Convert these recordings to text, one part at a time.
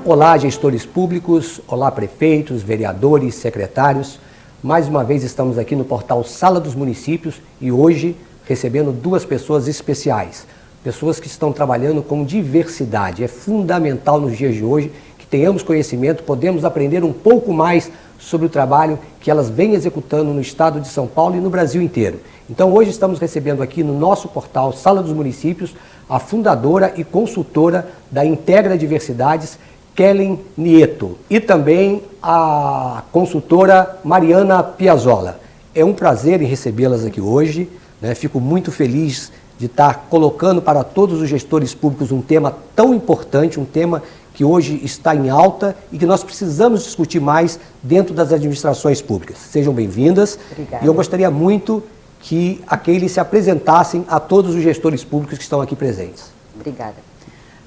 Olá, gestores públicos, olá, prefeitos, vereadores, secretários. Mais uma vez estamos aqui no portal Sala dos Municípios e hoje recebendo duas pessoas especiais. Pessoas que estão trabalhando com diversidade. É fundamental nos dias de hoje que tenhamos conhecimento, podemos aprender um pouco mais sobre o trabalho que elas vêm executando no estado de São Paulo e no Brasil inteiro. Então hoje estamos recebendo aqui no nosso portal Sala dos Municípios a fundadora e consultora da Integra Diversidades, Kellen Nieto, e também a consultora Mariana Piazzolla. É um prazer em recebê-las aqui hoje, né? Fico muito feliz de estar colocando para todos os gestores públicos um tema tão importante, um tema que hoje está em alta e que nós precisamos discutir mais dentro das administrações públicas. Sejam bem-vindas. Obrigada. E eu gostaria muito que aqueles se apresentassem a todos os gestores públicos que estão aqui presentes. Obrigada.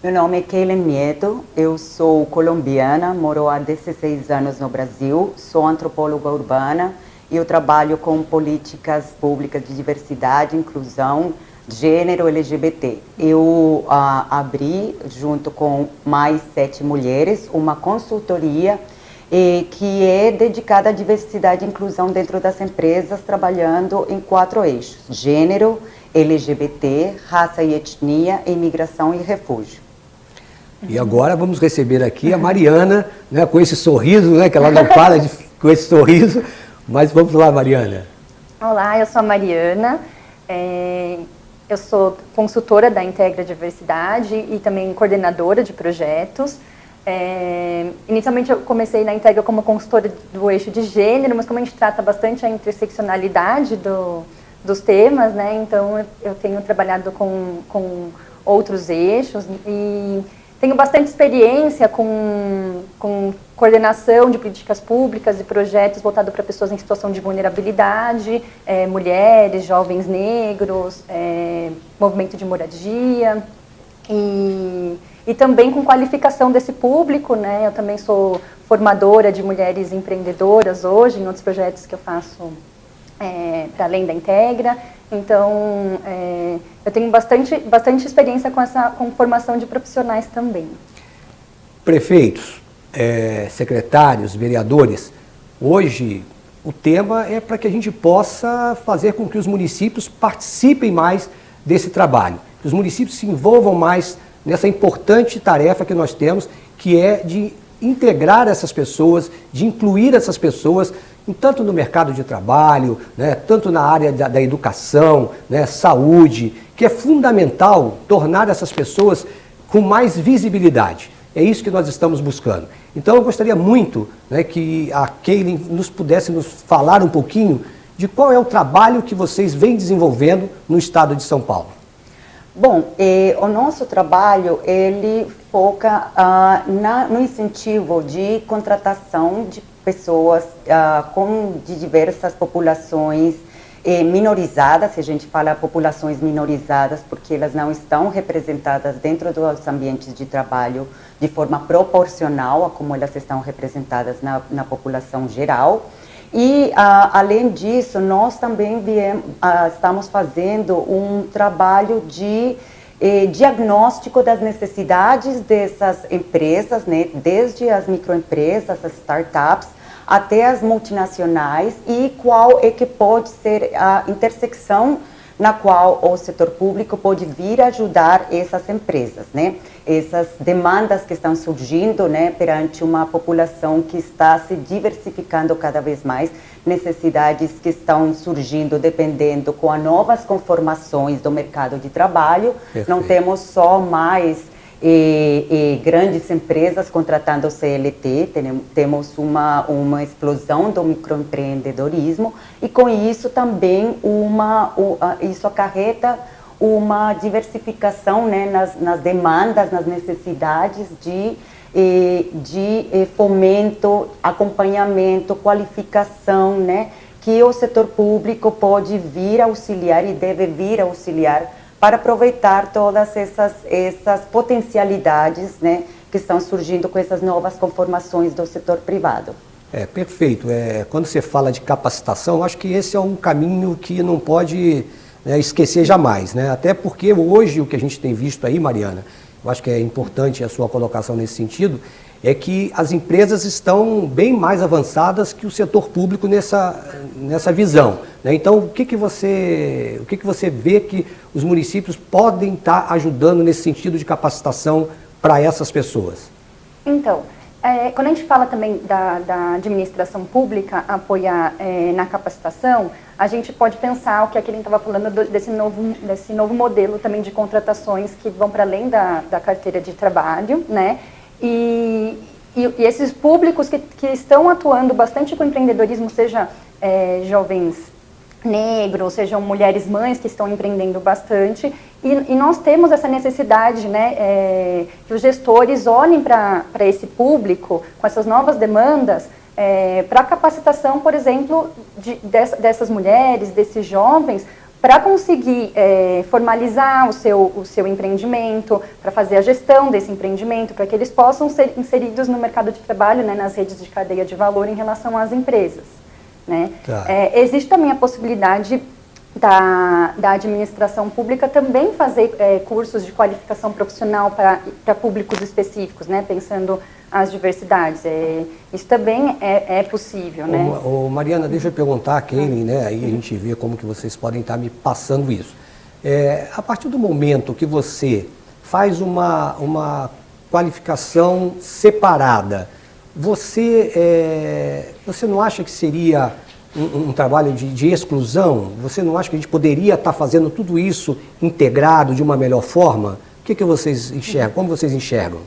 Meu nome é Kellen Nieto, eu sou colombiana, moro há 16 anos no Brasil, sou antropóloga urbana e eu trabalho com políticas públicas de diversidade, inclusão, gênero LGBT. Eu abri, junto com mais 7 mulheres, uma consultoria que é dedicada à diversidade e inclusão dentro das empresas, trabalhando em 4 eixos: gênero, LGBT, raça e etnia, imigração e refúgio. E agora vamos receber aqui a Mariana, né, com esse sorriso, né, que ela não para com esse sorriso, mas vamos lá, Mariana. Olá, eu sou a Mariana, eu sou consultora da Integra Diversidade e também coordenadora de projetos. Inicialmente eu comecei na Integra como consultora do eixo de gênero, mas como a gente trata bastante a interseccionalidade dos temas, né, então eu tenho trabalhado com outros eixos e tenho bastante experiência com coordenação de políticas públicas e projetos voltados para pessoas em situação de vulnerabilidade, mulheres, jovens negros, movimento de moradia e também com qualificação desse público, né? Eu também sou formadora de mulheres empreendedoras hoje, em outros projetos que eu faço para além da Integra. Então, eu tenho bastante experiência com formação de profissionais também. Prefeitos, secretários, vereadores, hoje o tema é para que a gente possa fazer com que os municípios participem mais desse trabalho, que os municípios se envolvam mais nessa importante tarefa que nós temos, que é de integrar essas pessoas, de incluir essas pessoas, tanto no mercado de trabalho, né, tanto na área da educação, né, saúde, que é fundamental tornar essas pessoas com mais visibilidade. É isso que nós estamos buscando. Então eu gostaria muito, né, que a Kellen pudesse nos falar um pouquinho de qual é o trabalho que vocês vêm desenvolvendo no estado de São Paulo. Bom, o nosso trabalho, ele foca no incentivo de contratação de pessoas de diversas populações minorizadas. Se a gente fala populações minorizadas, porque elas não estão representadas dentro dos ambientes de trabalho de forma proporcional a como elas estão representadas na população geral. E, além disso, nós também estamos fazendo um trabalho de diagnóstico das necessidades dessas empresas, né, desde as microempresas, as startups, até as multinacionais, e qual é que pode ser a intersecção na qual o setor público pode vir ajudar essas empresas, né? Essas demandas que estão surgindo, né, perante uma população que está se diversificando cada vez mais, necessidades que estão surgindo dependendo com as novas conformações do mercado de trabalho. Perfeito. Não temos só mais grandes empresas contratando CLT, temos uma explosão do microempreendedorismo e com isso também isso acarreta uma diversificação, né, nas demandas, nas necessidades de fomento, acompanhamento, qualificação, né, que o setor público pode vir auxiliar e deve vir auxiliar para aproveitar todas essas potencialidades, né, que estão surgindo com essas novas conformações do setor privado. Perfeito. Quando você fala de capacitação, acho que esse é um caminho que não pode esquecer jamais, né? Até porque hoje o que a gente tem visto aí, Mariana, eu acho que é importante a sua colocação nesse sentido, é que as empresas estão bem mais avançadas que o setor público nessa visão, né? Então, o que você vê que os municípios podem estar ajudando nesse sentido de capacitação para essas pessoas? Então, quando a gente fala também da administração pública apoiar na capacitação, a gente pode pensar o que a Kelly estava falando desse novo modelo também de contratações que vão para além da carteira de trabalho, né? E esses públicos que estão atuando bastante com empreendedorismo, seja jovens negros, sejam mulheres mães que estão empreendendo bastante, e nós temos essa necessidade, né, que os gestores olhem para esse público com essas novas demandas, para a capacitação, por exemplo, dessas mulheres, desses jovens, para conseguir formalizar o seu empreendimento, para fazer a gestão desse empreendimento, para que eles possam ser inseridos no mercado de trabalho, né, nas redes de cadeia de valor em relação às empresas, né? Tá. Existe também a possibilidade da administração pública também fazer cursos de qualificação profissional para públicos específicos, né, pensando as diversidades. Isso também é possível, né? Mariana, deixa eu perguntar a Kelly, né, aí a gente vê como que vocês podem estar me passando isso. A partir do momento que você faz uma qualificação separada, você não acha que seria um trabalho de exclusão? Você não acha que a gente poderia estar fazendo tudo isso integrado de uma melhor forma? O que vocês enxergam? Como vocês enxergam?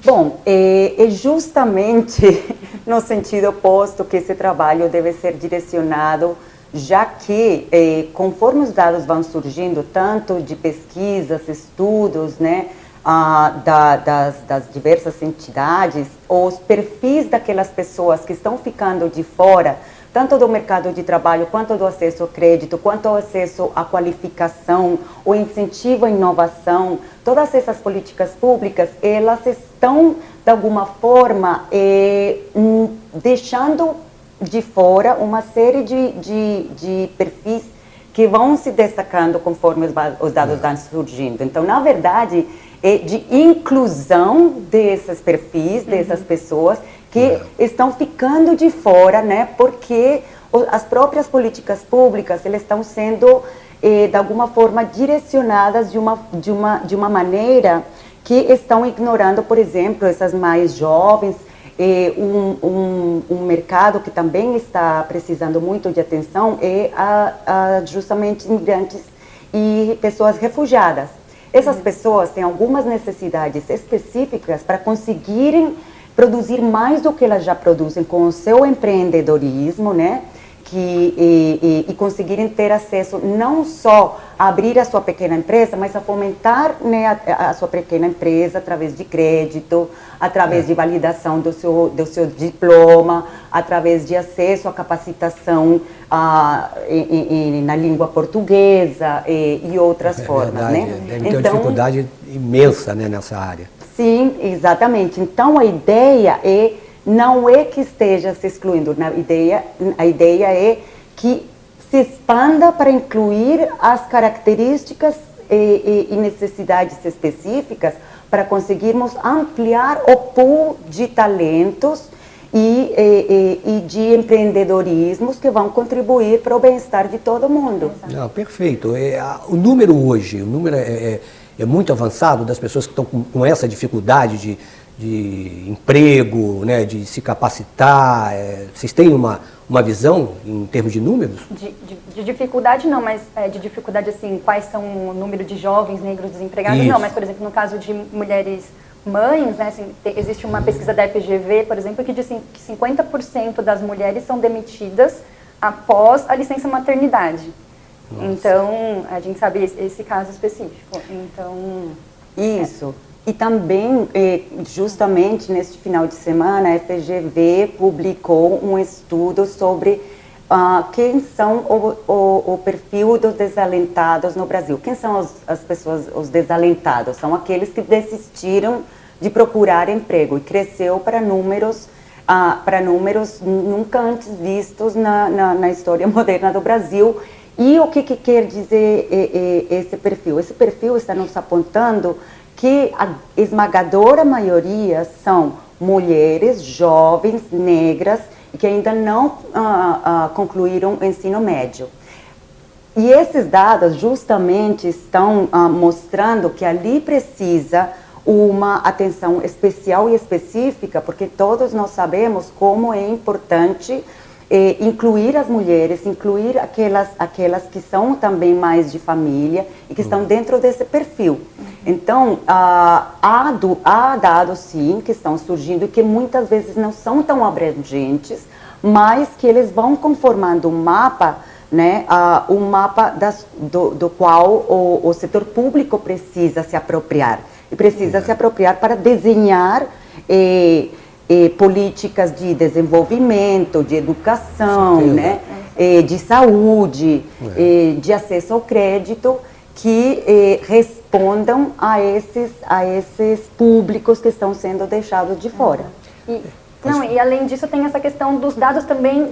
Bom, é justamente no sentido oposto que esse trabalho deve ser direcionado, já que, conforme os dados vão surgindo, tanto de pesquisas, estudos, né, das diversas entidades, os perfis daquelas pessoas que estão ficando de fora, tanto do mercado de trabalho, quanto do acesso ao crédito, quanto ao acesso à qualificação, o incentivo à inovação, todas essas políticas públicas, elas estão, de alguma forma, deixando de fora uma série de perfis que vão se destacando conforme os dados vão surgindo. Então, na verdade, é de inclusão desses perfis, dessas pessoas que estão ficando de fora, né? Porque as próprias políticas públicas, elas estão sendo, de alguma forma, direcionadas de uma maneira que estão ignorando, por exemplo, essas mais jovens, um mercado que também está precisando muito de atenção é justamente imigrantes e pessoas refugiadas. Essas pessoas têm algumas necessidades específicas para conseguirem produzir mais do que elas já produzem com o seu empreendedorismo, né? E conseguirem ter acesso não só a abrir a sua pequena empresa, mas a fomentar, né, a sua pequena empresa através de crédito, através de validação do seu diploma, através de acesso à capacitação na língua portuguesa e outras formas, né? Deve ter uma dificuldade imensa, né, nessa área. Sim, exatamente. Então a ideia não é que esteja se excluindo, a ideia é que se expanda para incluir as características e necessidades específicas para conseguirmos ampliar o pool de talentos e de empreendedorismos que vão contribuir para o bem-estar de todo mundo. Não, perfeito. O número hoje, é muito avançado das pessoas que estão com essa dificuldade de emprego, né, de se capacitar. Vocês têm uma visão em termos de números? De dificuldade não, mas de dificuldade assim, quais são o número de jovens negros desempregados? Isso. Não, mas por exemplo, no caso de mulheres mães, né, assim, existe uma pesquisa da FGV, por exemplo, que diz que 50% das mulheres são demitidas após a licença maternidade. Nossa. Então, a gente sabe esse caso específico. Então, isso. E também, justamente neste final de semana, a FGV publicou um estudo sobre quem são o perfil dos desalentados no Brasil. Quem são as pessoas, os desalentados? São aqueles que desistiram de procurar emprego e cresceu para números nunca antes vistos na história moderna do Brasil. E o que quer dizer esse perfil? Esse perfil está nos apontando que a esmagadora maioria são mulheres jovens, negras, que ainda não concluíram o ensino médio. E esses dados justamente estão mostrando que ali precisa uma atenção especial e específica, porque todos nós sabemos como é importante incluir as mulheres, incluir aquelas que são também mais de família e que estão dentro desse perfil. Então, há dados sim que estão surgindo e que muitas vezes não são tão abrangentes, mas que eles vão conformando um mapa, né, um mapa do qual o setor público precisa se apropriar. E precisa se apropriar para desenhar políticas de desenvolvimento, de educação, né, de saúde, de acesso ao crédito, que respondam a esses públicos que estão sendo deixados de fora. E além disso tem essa questão dos dados também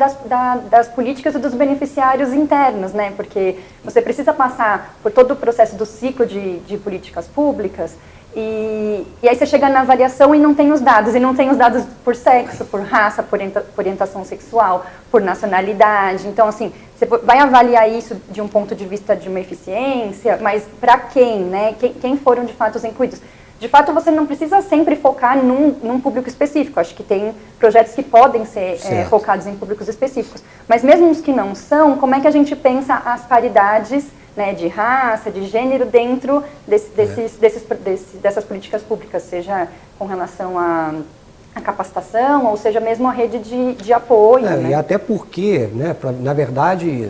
das políticas e dos beneficiários internos, né? Porque você precisa passar por todo o processo do ciclo de políticas públicas e aí você chega na avaliação e não tem os dados por sexo, por raça, por orientação sexual, por nacionalidade. Então, assim, você vai avaliar isso de um ponto de vista de uma eficiência, mas para quem, né? Quem foram de fato os incluídos? De fato, você não precisa sempre focar num público específico. Acho que tem projetos que podem ser focados em públicos específicos. Mas mesmo os que não são, como é que a gente pensa as paridades, né, de raça, de gênero, dentro dessas políticas públicas, seja com relação à capacitação, ou seja mesmo a rede de apoio. Né? E até porque, né, na verdade,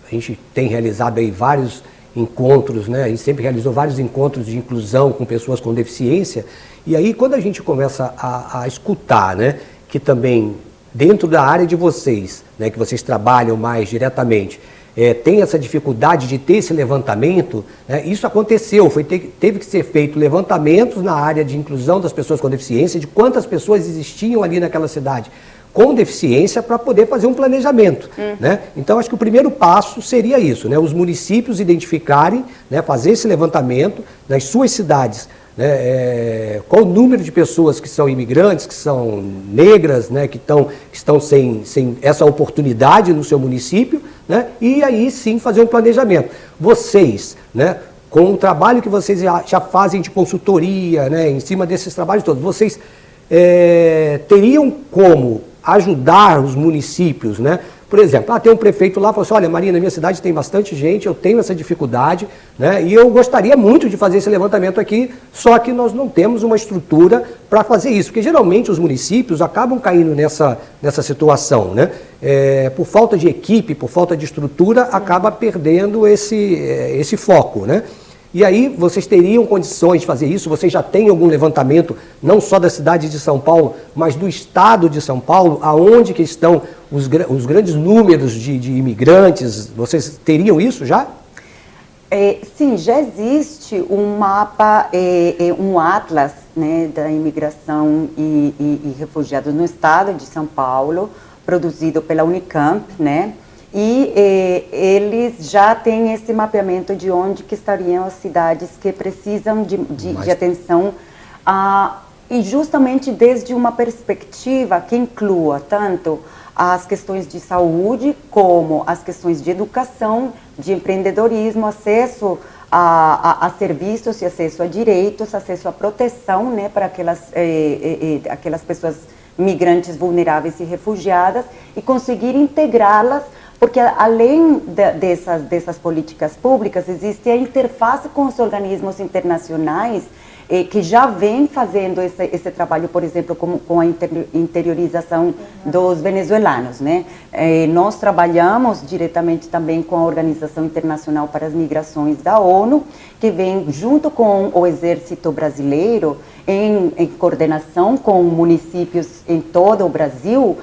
a gente tem realizado aí vários encontros, né? A gente sempre realizou vários encontros de inclusão com pessoas com deficiência, e aí quando a gente começa a escutar, né, que também dentro da área de vocês, né, que vocês trabalham mais diretamente, tem essa dificuldade de ter esse levantamento, né, isso aconteceu, teve que ser feito levantamentos na área de inclusão das pessoas com deficiência, de quantas pessoas existiam ali naquela cidade com deficiência para poder fazer um planejamento, né? Então acho que o primeiro passo seria isso, né? Os municípios identificarem, né, fazer esse levantamento nas suas cidades, né, qual o número de pessoas que são imigrantes, que são negras, né, que estão sem essa oportunidade no seu município, né? E aí sim fazer um planejamento. Vocês, né, com o trabalho que vocês já fazem de consultoria, né, em cima desses trabalhos todos, vocês teriam como ajudar os municípios, né? Por exemplo, tem um prefeito lá que falou assim, olha, Maria, na minha cidade tem bastante gente, eu tenho essa dificuldade, né? E eu gostaria muito de fazer esse levantamento aqui, só que nós não temos uma estrutura para fazer isso, porque geralmente os municípios acabam caindo nessa situação, né? Por falta de equipe, por falta de estrutura, acaba perdendo esse foco, né? E aí vocês teriam condições de fazer isso? Vocês já têm algum levantamento, não só da cidade de São Paulo, mas do estado de São Paulo, aonde que estão os grandes números de imigrantes? Vocês teriam isso já? Sim, já existe um mapa, um atlas, né, da imigração e refugiados no estado de São Paulo, produzido pela Unicamp, né? E eles já têm esse mapeamento de onde que estariam as cidades que precisam de atenção, e justamente desde uma perspectiva que inclua tanto as questões de saúde, como as questões de educação, de empreendedorismo, acesso a serviços e acesso a direitos, acesso à proteção, né, para aquelas pessoas migrantes vulneráveis e refugiadas, e conseguir integrá-las, porque além dessas políticas públicas, existe a interface com os organismos internacionais que já vem fazendo esse trabalho, por exemplo, com a interiorização dos venezuelanos, né? Nós trabalhamos diretamente também com a Organização Internacional para as Migrações da ONU, que vem junto com o Exército Brasileiro, em coordenação com municípios em todo o Brasil,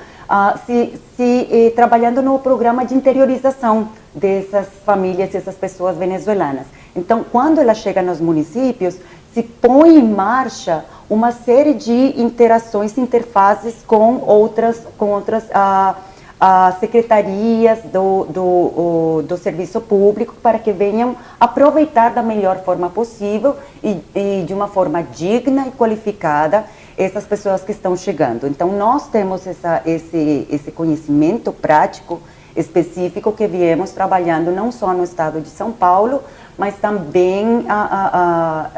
trabalhando no programa de interiorização dessas famílias, dessas pessoas venezuelanas. Então, quando ela chega nos municípios, se põe em marcha uma série de interações, interfaces com outras secretarias do serviço público, para que venham aproveitar da melhor forma possível e de uma forma digna e qualificada essas pessoas que estão chegando. Então, nós temos esse conhecimento prático específico que viemos trabalhando não só no estado de São Paulo, mas também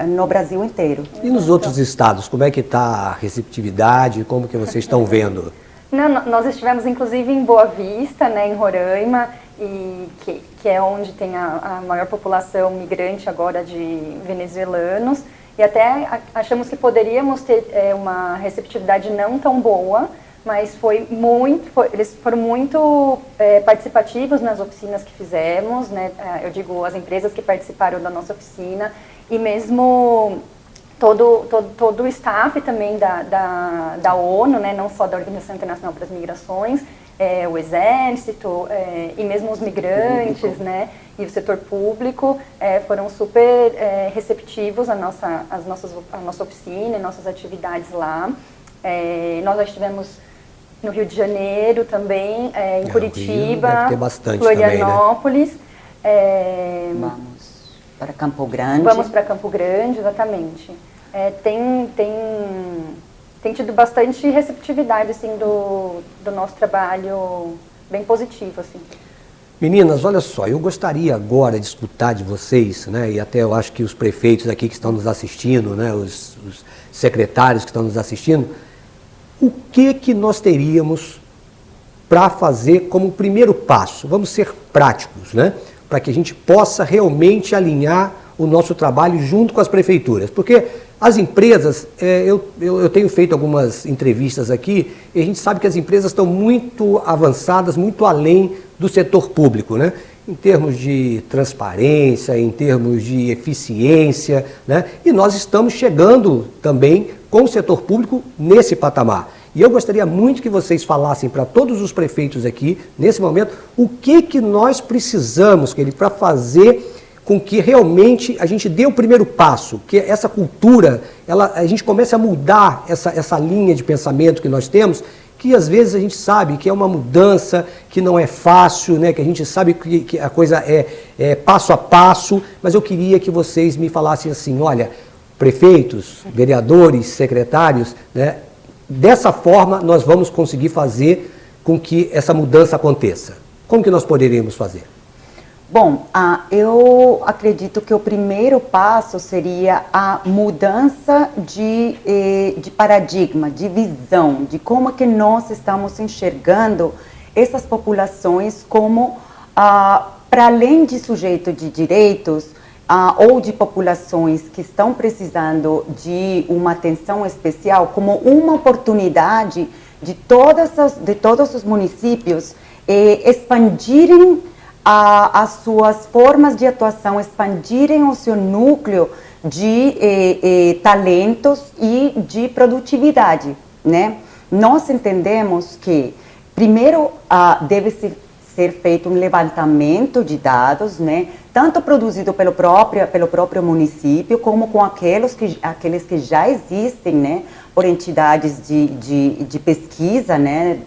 no Brasil inteiro. E nos outros estados, como é que está a receptividade, como que vocês estão vendo? Não, nós estivemos inclusive em Boa Vista, né, em Roraima, e que é onde tem a maior população migrante agora de venezuelanos, e até achamos que poderíamos ter uma receptividade não tão boa, mas eles foram muito participativos nas oficinas que fizemos, né? Eu digo as empresas que participaram da nossa oficina, e mesmo todo o staff também da ONU, né? Não só da Organização Internacional para as Migrações, o Exército e mesmo os migrantes, né? E o setor público foram super receptivos à nossa oficina e nossas atividades lá. Nós já estivemos no Rio de Janeiro também, em Curitiba, deve ter bastante Florianópolis. Também, né? Vamos para Campo Grande. Vamos para Campo Grande, exatamente. Tem tido bastante receptividade assim, do nosso trabalho, bem positivo. Assim. Meninas, olha só, eu gostaria agora de escutar de vocês, né, e até eu acho que os prefeitos aqui que estão nos assistindo, né, os secretários que estão nos assistindo, o que nós teríamos para fazer como primeiro passo? Vamos ser práticos, né? Para que a gente possa realmente alinhar o nosso trabalho junto com as prefeituras. Porque as empresas, eu tenho feito algumas entrevistas aqui, e a gente sabe que as empresas estão muito avançadas, muito além do setor público, né? Em termos de transparência, em termos de eficiência, né? E nós estamos chegando também com o setor público nesse patamar. E eu gostaria muito que vocês falassem para todos os prefeitos aqui, nesse momento, o que nós precisamos para fazer com que realmente a gente dê o primeiro passo, que essa cultura, a gente comece a mudar essa linha de pensamento que nós temos, que às vezes a gente sabe que é uma mudança, que não é fácil, né? Que a gente sabe que a coisa é passo a passo, mas eu queria que vocês me falassem assim, olha, prefeitos, vereadores, secretários, né? Dessa forma nós vamos conseguir fazer com que essa mudança aconteça. Como que nós poderíamos fazer? Bom, eu acredito que o primeiro passo seria a mudança de paradigma, de visão, de como que nós estamos enxergando essas populações como, para além de sujeito de direitos, ou de populações que estão precisando de uma atenção especial, como uma oportunidade de todos os municípios expandirem as suas formas de atuação, expandirem o seu núcleo de talentos e de produtividade, né? Nós entendemos que, primeiro, deve ser feito um levantamento de dados, né? Tanto produzido pelo próprio município, como com aqueles que já existem, né? Por entidades de pesquisa, né?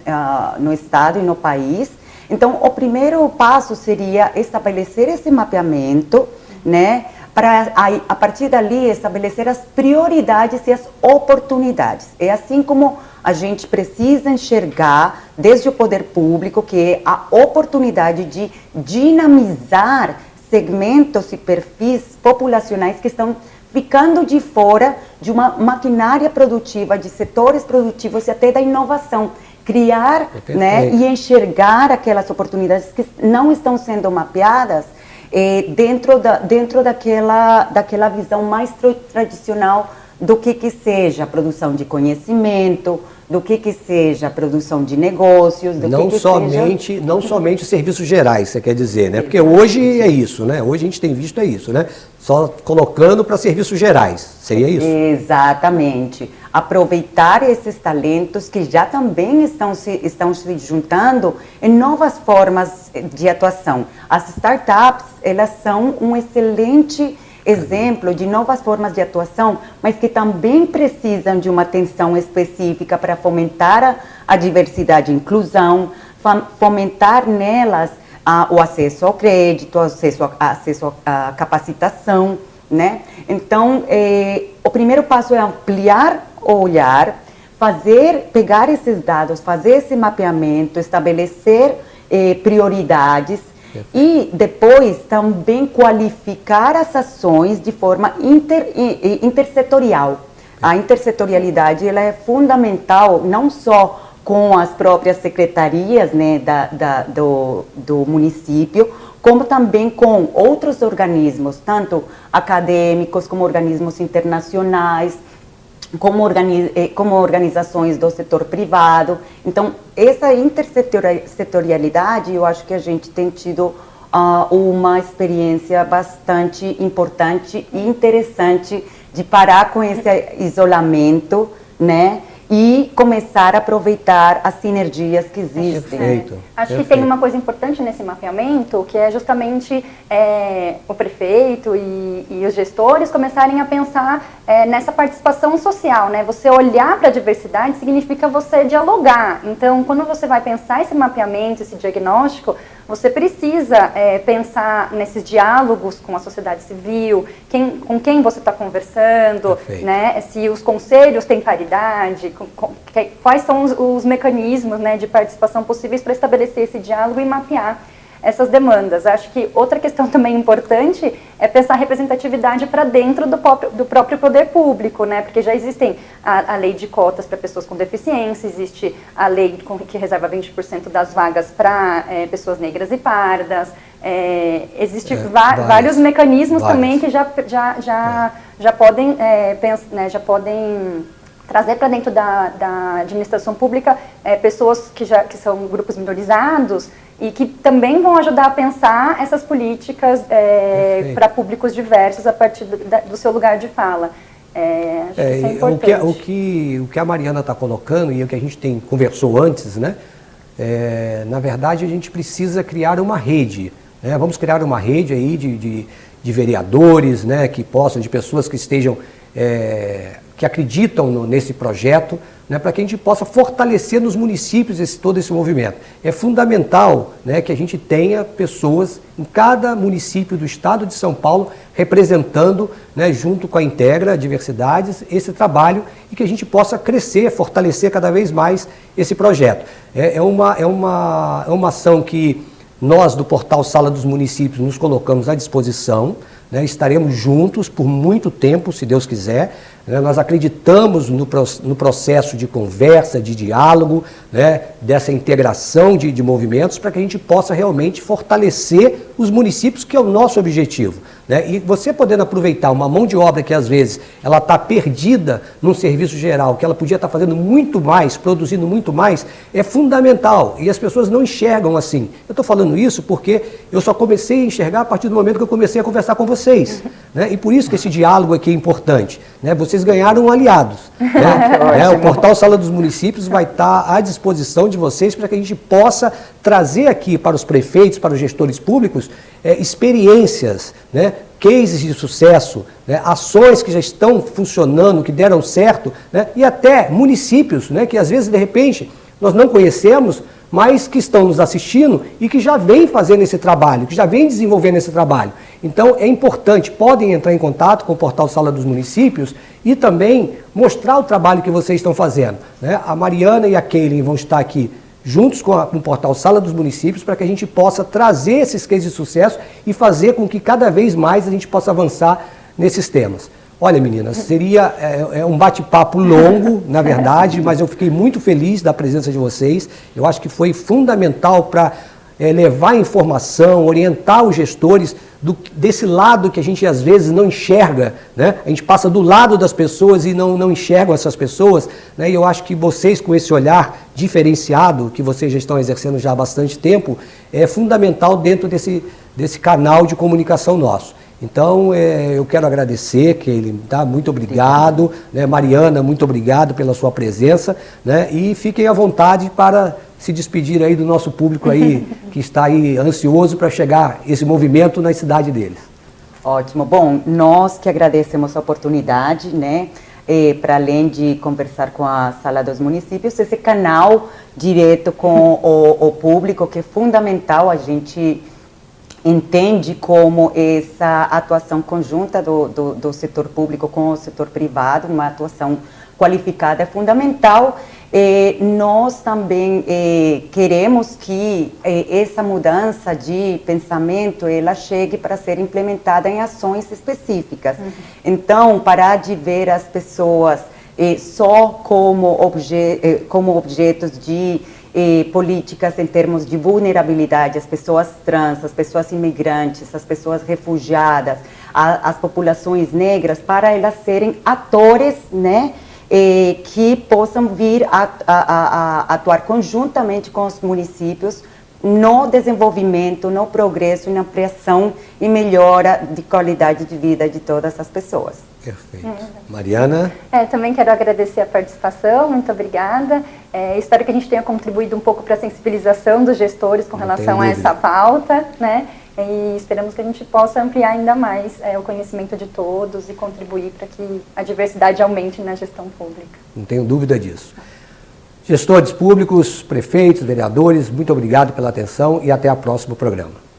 No estado e no país. Então, o primeiro passo seria estabelecer esse mapeamento, né, para, a partir dali, estabelecer as prioridades e as oportunidades. É assim como a gente precisa enxergar, desde o poder público, que é a oportunidade de dinamizar segmentos e perfis populacionais que estão ficando de fora de uma maquinária produtiva, de setores produtivos e até da inovação. Criar, né, e enxergar aquelas oportunidades que não estão sendo mapeadas dentro daquela visão mais tradicional do que seja a produção de conhecimento, do que seja a produção de negócios, não somente os serviços gerais, você quer dizer, né? Porque hoje é isso, né? Hoje a gente tem visto isso, né? Só colocando para serviços gerais, seria isso? Exatamente. Aproveitar esses talentos que já também estão se juntando em novas formas de atuação. As startups, elas são um excelente exemplo de novas formas de atuação, mas que também precisam de uma atenção específica para fomentar a diversidade e inclusão, fomentar nelas o acesso ao crédito, acesso à capacitação, né? Então, o primeiro passo é ampliar o olhar, pegar esses dados, fazer esse mapeamento, estabelecer prioridades e depois também qualificar as ações de forma intersetorial. A intersetorialidade ela é fundamental não só com as próprias secretarias, né, do município, como também com outros organismos, tanto acadêmicos como organismos internacionais, como organizações do setor privado. Então, essa intersetorialidade, eu acho que a gente tem tido uma experiência bastante importante e interessante de parar com esse isolamento, né? E começar a aproveitar as sinergias que existem. Perfeito. Acho que tem uma coisa importante nesse mapeamento, que é justamente o prefeito e os gestores começarem a pensar nessa participação social, né? Você olhar para a diversidade significa você dialogar. Então, quando você vai pensar esse mapeamento, esse diagnóstico, você precisa pensar nesses diálogos com a sociedade civil, com quem você está conversando, né? Se os conselhos têm paridade, quais são os mecanismos, né, de participação possíveis para estabelecer esse diálogo e mapear essas demandas. Acho que outra questão também importante é pensar a representatividade para dentro do próprio poder público, né? Porque já existem a lei de cotas para pessoas com deficiência, existe a lei que reserva 20% das vagas para pessoas negras e pardas, existem vários mecanismos também que já podem, né, já podem trazer para dentro da administração pública pessoas que são grupos minorizados e que também vão ajudar a pensar essas políticas para públicos diversos a partir do seu lugar de fala. Acho que isso é importante. O que a Mariana está colocando e o que a gente conversou antes, né? Na verdade, a gente precisa criar uma rede, né? Vamos criar uma rede aí de vereadores, né? Que possam, de pessoas que estejam... que acreditam nesse projeto, né, para que a gente possa fortalecer nos municípios todo esse movimento. É fundamental, né, que a gente tenha pessoas em cada município do estado de São Paulo representando, né, junto com a Integra Diversidades, esse trabalho e que a gente possa crescer, fortalecer cada vez mais esse projeto. É uma ação que nós do portal Sala dos Municípios nos colocamos à disposição, né, estaremos juntos por muito tempo, se Deus quiser. Nós acreditamos no processo de conversa, de diálogo, né, dessa integração de movimentos para que a gente possa realmente fortalecer os municípios, que é o nosso objetivo, né? E você podendo aproveitar uma mão de obra que às vezes ela está perdida num serviço geral, que ela podia estar fazendo muito mais, produzindo muito mais, é fundamental e as pessoas não enxergam assim. Eu estou falando isso porque eu só comecei a enxergar a partir do momento que eu comecei a conversar com vocês, né? E por isso que esse diálogo aqui é importante, né? Vocês ganharam aliados, né? O portal Sala dos Municípios vai estar à disposição de vocês para que a gente possa trazer aqui para os prefeitos, para os gestores públicos, experiências, né? Cases de sucesso, né? Ações que já estão funcionando, que deram certo, né? E até municípios, né? Que às vezes, de repente, nós não conhecemos, mas que estão nos assistindo e que já vêm fazendo esse trabalho, que já vêm desenvolvendo esse trabalho. Então, é importante, podem entrar em contato com o portal Sala dos Municípios e também mostrar o trabalho que vocês estão fazendo, né? A Mariana e a Keilin vão estar aqui juntos com o portal Sala dos Municípios para que a gente possa trazer esses cases de sucesso e fazer com que cada vez mais a gente possa avançar nesses temas. Olha, meninas, seria um bate-papo longo, na verdade, mas eu fiquei muito feliz da presença de vocês. Eu acho que foi fundamental para levar informação, orientar os gestores desse lado que a gente às vezes não enxerga, né? A gente passa do lado das pessoas e não enxergam essas pessoas, né? E eu acho que vocês, com esse olhar diferenciado, que vocês já estão exercendo já há bastante tempo, é fundamental dentro desse canal de comunicação nosso. Então, eu quero agradecer, Keilin, tá? Muito obrigado, né? Mariana, muito obrigado pela sua presença, né? E fiquem à vontade para se despedir aí do nosso público aí, que está aí ansioso para chegar esse movimento na cidade deles. Ótimo. Bom, nós que agradecemos a oportunidade, né? Para além de conversar com a Sala dos Municípios, esse canal direto com o público, que é fundamental a gente entende como essa atuação conjunta do setor público com o setor privado, uma atuação qualificada, é fundamental. Nós também queremos que essa mudança de pensamento ela chegue para ser implementada em ações específicas. Então, parar de ver as pessoas só como objetos de políticas em termos de vulnerabilidade, as pessoas trans, as pessoas imigrantes, as pessoas refugiadas, as populações negras, para elas serem atores, né, que possam vir a atuar conjuntamente com os municípios no desenvolvimento, no progresso e na ampliação e melhora de qualidade de vida de todas as pessoas. Perfeito. Mariana? Também quero agradecer a participação, muito obrigada. Espero que a gente tenha contribuído um pouco para a sensibilização dos gestores com relação a essa pauta, né? E esperamos que a gente possa ampliar ainda mais o conhecimento de todos e contribuir para que a diversidade aumente na gestão pública. Não tenho dúvida disso. Gestores públicos, prefeitos, vereadores, muito obrigado pela atenção e até o próximo programa.